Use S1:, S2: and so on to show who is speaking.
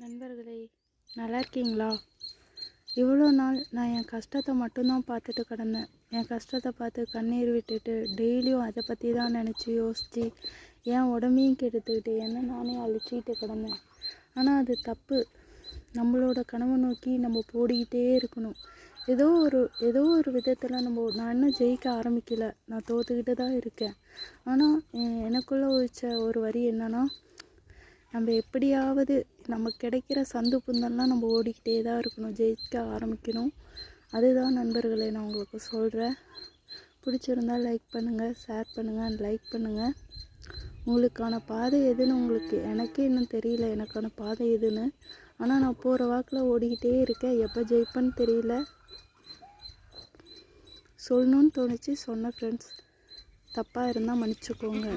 S1: நண்பர்களே, நல்லா இருக்கீங்களா? இவ்வளோ நாள் நான் என் கஷ்டத்தை மட்டும்தான் பார்த்துட்டு கிடந்தேன். என் கஷ்டத்தை பார்த்து கண்ணீர் விட்டுட்டு டெய்லியும் அதை பற்றி தான் நினச்சி யோசித்து என் உடம்பையும் கெடுத்துக்கிட்டு என்ன நானே அழிச்சிக்கிட்டு கிடந்தேன். ஆனால் அது தப்பு. நம்மளோட கனவை நோக்கி நம்ம ஓடிக்கிட்டே இருக்கணும். ஏதோ ஒரு விதத்தில் நான் இன்னும் ஜெயிக்க ஆரம்பிக்கலை, நான் தோற்றுக்கிட்டு தான் இருக்கேன். ஆனால் எனக்குள்ளே வச்ச ஒரு வரி என்னன்னா, நம்ம எப்படியாவது நமக்கு கிடைக்கிற சந்து புந்தெல்லாம் நம்ம ஓடிக்கிட்டே தான் இருக்கணும், ஜெயிக்க ஆரம்பிக்கணும். அதுதான் நண்பர்களே நான் உங்களுக்கு சொல்கிறேன். பிடிச்சிருந்தால் லைக் பண்ணுங்கள், ஷேர் பண்ணுங்கள், லைக் பண்ணுங்கள். உங்களுக்கான பாதை எதுன்னு எனக்கே இன்னும் தெரியல, எனக்கான பாதை எதுன்னு. ஆனால் நான் போகிற வாக்கில் ஓடிக்கிட்டே இருக்கேன். எப்போ ஜெயிப்பேன்னு தெரியல. சொல்லணுன்னு தோணுச்சு, சொன்ன ஃப்ரெண்ட்ஸ். தப்பாக இருந்தால் மன்னிச்சுக்கோங்க.